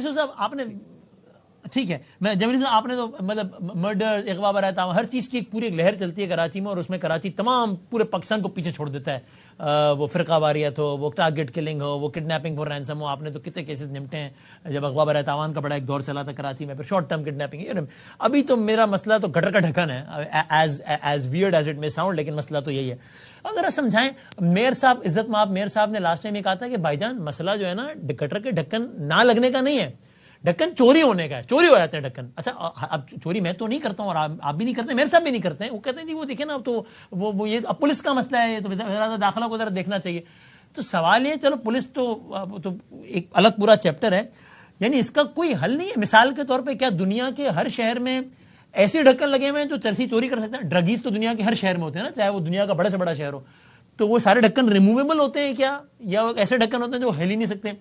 یوسف صاحب آپ نے ٹھیک ہے میں جمیل صاحب آپ نے تو مطلب مرڈر اغوا برائے تعاون ہر چیز کی ایک پوری ایک لہر چلتی ہے کراچی میں، اور اس میں کراچی تمام پورے پاکستان کو پیچھے چھوڑ دیتا ہے، وہ فرقہ واریت ہو، وہ ٹارگٹ کلنگ ہو، وہ کڈنیپنگ فور رینسم ہو، آپ نے تو کتنے کیسز نمٹے ہیں جب اغوا برائے تعاون کا بڑا ایک دور چلا تھا کراچی میں، پھر شارٹ ٹرم کڈنیپنگ. ابھی تو میرا مسئلہ تو گٹر کا ڈھکن ہے، as weird as it may sound, لیکن مسئلہ تو یہی ہے. اب ذرا سمجھائیں میئر صاحب، عزت مآب میئر صاحب نے لاسٹ ٹائم یہ کہا تھا کہ بھائی جان مسئلہ جو ہے نا گٹر کے ڈھکن نہ لگنے کا نہیں ہے، ڈھکن چوری ہونے کا ہے، چوری ہو جاتے ہیں ڈھکن. اچھا اب چوری میں تو نہیں کرتا ہوں اور آپ بھی نہیں کرتے، میرے صاحب بھی نہیں کرتے ہیں، وہ کہتے ہیں جی وہ دیکھیں نا تو وہ یہ اب پولیس کا مسئلہ ہے، تو وزارت داخلہ کو ذرا دیکھنا چاہیے. تو سوال یہ چلو پولیس تو ایک الگ پورا چیپٹر ہے، یعنی اس کا کوئی حل نہیں ہے. مثال کے طور پہ کیا دنیا کے ہر شہر میں ایسے ڈھکن لگے ہوئے ہیں جو چرسی چوری کر سکتے ہیں؟ ڈرگیز تو دنیا کے ہر شہر میں ہوتے ہیں نا، چاہے وہ دنیا کا بڑے سے بڑا شہر ہو. تو وہ سارے ڈھکن ریموویبل ہوتے ہیں کیا، یا ایسے ڈھکن ہوتے ہیں جو ہل ہی نہیں سکتے؟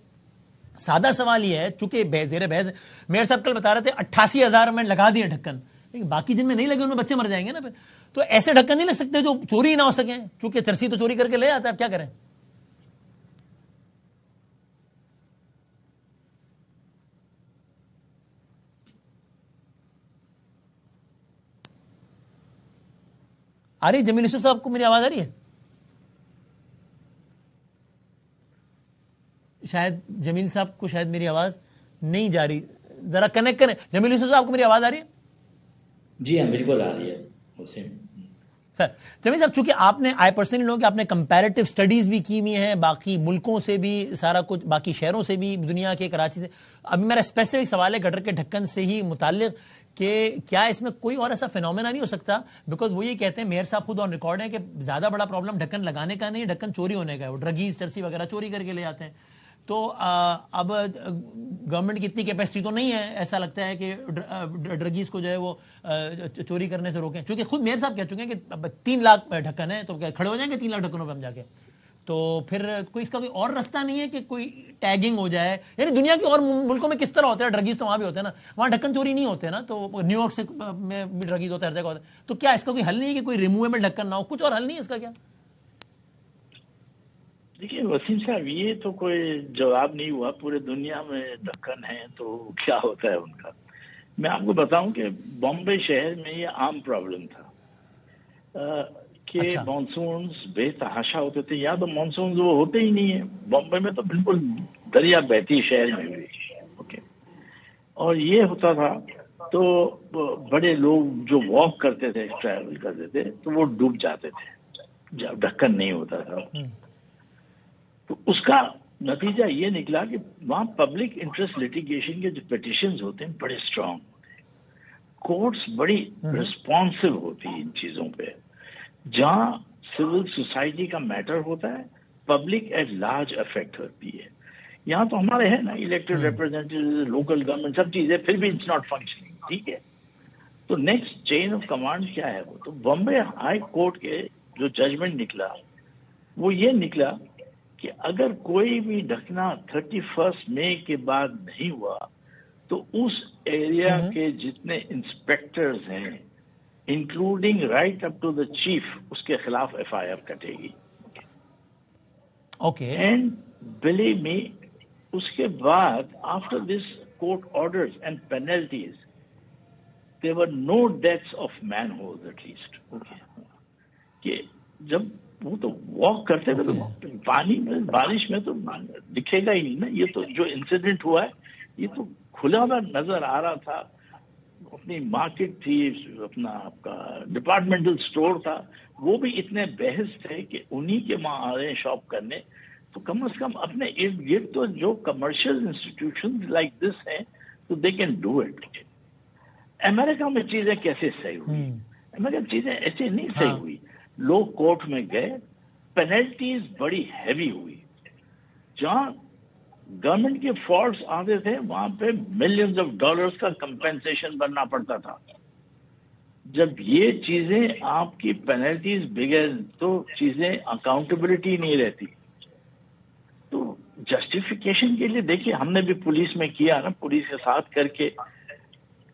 سادہ سوال یہ ہے، چونکہ زیر بحث میئر صاحب کل بتا رہے تھے 88,000 میں لگا دیے ڈھکن، لیکن باقی جن میں نہیں لگے ان میں بچے مر جائیں گے نا پھر. تو ایسے ڈھکن نہیں لگ سکتے جو چوری ہی نہ ہو سکیں، چونکہ چرسی تو چوری کر کے لے آتا ہے، اب کیا کریں؟ آ رہی جمیل یوسف صاحب کو میری آواز آ رہی ہے؟ شاید جمیل صاحب کو شاید میری آواز نہیں جا رہی، ذرا کنیکٹ کریں. جمیل یوسف صاحب کو میری آواز آ رہی ہے؟ جی ہاں بالکل آ رہی ہے حسین. سر جمیل صاحب، چونکہ آپ نے آئی پرسنلی لوگ کہ آپ نے کمپیریٹیو اسٹڈیز بھی کی ہوئی ہیں باقی ملکوں سے بھی، سارا کچھ باقی شہروں سے بھی، دنیا کے کراچی سے. ابھی میرا اسپیسیفک سوال ہے گٹر کے ڈھکن سے ہی متعلق کہ کیا اس میں کوئی اور ایسا فینومینا نہیں ہو سکتا؟ بیکاز وہ یہ کہتے ہیں میئر صاحب خود آن ریکارڈ ہیں کہ زیادہ بڑا پرابلم ڈھکن لگانے کا نہیں، ڈھکن چوری ہونے کا ہے. وہ ڈرگیز چرسی وغیرہ چوری کر کے لے جاتے ہیں. تو اب گورنمنٹ کی اتنی کیپیسٹی تو نہیں ہے ایسا لگتا ہے کہ ڈرگیز کو جو ہے وہ چوری کرنے سے روکیں، چونکہ خود میئر صاحب کہہ چکے ہیں کہ 3 لاکھ ڈھکن ہے، تو کھڑے ہو جائیں گے 3 لاکھ ڈھکنوں پہ ہم جا کے. تو پھر کوئی اس کا کوئی اور راستہ نہیں ہے کہ کوئی ٹیگنگ ہو جائے؟ یعنی دنیا کے اور ملکوں میں کس طرح ہوتا ہے، ڈرگیز تو وہاں بھی ہوتے ہیں نا، وہاں ڈھکن چوری نہیں ہوتے نا، تو نیو یارک سے میں بھی ڈرگیز ہوتا ہے، ہر جگہ ہوتا ہے. تو کیا اس کا کوئی حل نہیں ہے کہ کوئی ریموویبل ڈھکن نہ ہو؟ کچھ اور حل نہیں ہے اس کا کیا؟ دیکھیے وسیم صاحب، یہ تو کوئی جواب نہیں ہوا. پورے دنیا میں ڈھکن ہیں تو کیا ہوتا ہے ان کا. میں آپ کو بتاؤں کہ بامبے شہر میں یہ عام پرابلم تھا کہ مانسونز بے تحاشا ہوتے تھے. یا تو مانسونز وہ ہوتے ہی نہیں ہیں بامبے میں، تو بالکل دریا بہتی شہر میں ہوئی. اوکے. اور یہ ہوتا تھا تو بڑے لوگ جو واک کرتے تھے، ٹریول کرتے تھے، تو وہ ڈوب جاتے تھے جب ڈھکن نہیں ہوتا تھا. تو اس کا نتیجہ یہ نکلا کہ وہاں پبلک انٹرسٹ لیٹیگیشن کے جو پیٹیشنز ہوتے ہیں بڑے اسٹرانگ، کورٹس بڑی ریسپانسو ہوتی ہیں ان چیزوں پہ. جہاں سول سوسائٹی کا میٹر ہوتا ہے، پبلک ایٹ لارج افیکٹ ہوتی ہے. یہاں تو ہمارے ہیں نا الیکٹڈ ریپرزینٹیو، لوکل گورنمنٹ، سب چیزیں، پھر بھی اٹس ناٹ فنکشننگ. ٹھیک ہے. تو نیکسٹ چین آف کمانڈ کیا ہے؟ وہ تو بامبے ہائی کورٹ کے جو ججمنٹ نکلا وہ یہ نکلا کہ اگر کوئی بھی ڈھکنا 31 مئی کے بعد نہیں ہوا تو اس ایریا کے جتنے انسپیکٹرز ہیں including right up to the chief, اس کے خلاف FIR کٹے گی. اوکے. اینڈ بلیو می، اس کے بعد after this court orders and penalties there were no deaths of manholes at least. Okay. کہ جب وہ تو واک کرتے تھے تو پانی میں، بارش میں تو دکھے گا ہی نہیں نا. یہ تو جو انسیڈنٹ ہوا ہے یہ تو کھلا ہوا نظر آ رہا تھا. اپنی مارکیٹ تھی، اپنا آپ کا ڈپارٹمنٹل اسٹور تھا، وہ بھی اتنے بحث تھے کہ انہی کے وہاں آ رہے ہیں شاپ کرنے. تو کم از کم اپنے ارد گرد تو جو کمرشل انسٹیٹیوشن لائک دس ہیں تو دے کین ڈو اٹ. امریکہ میں چیزیں کیسے صحیح ہوئی؟ امریکہ میں چیزیں ایسے نہیں صحیح ہوئی. لوگ کورٹ میں گئے، پینلٹیز بڑی ہیوی ہوئی. جہاں گورنمنٹ کے فالٹس آتے تھے وہاں پہ ملینز آف ڈالرز کا کمپنسیشن بننا پڑتا تھا. جب یہ چیزیں آپ کی پینلٹیز بگڑ تو چیزیں اکاؤنٹیبلٹی نہیں رہتی. تو جسٹیفیکیشن کے لیے دیکھیے ہم نے بھی پولیس میں کیا نا، پولیس کے ساتھ کر کے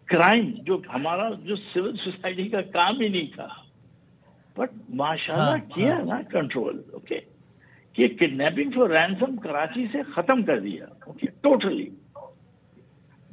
کرائم جو ہمارا جو سول سوسائٹی کا کام ہی نہیں تھا، بٹ ماشاءاللہ کیا نا کنٹرول. اوکے. کہ کڈنیپنگ فور رینسم کراچی سے ختم کر دیا. اوکے. ٹوٹلی.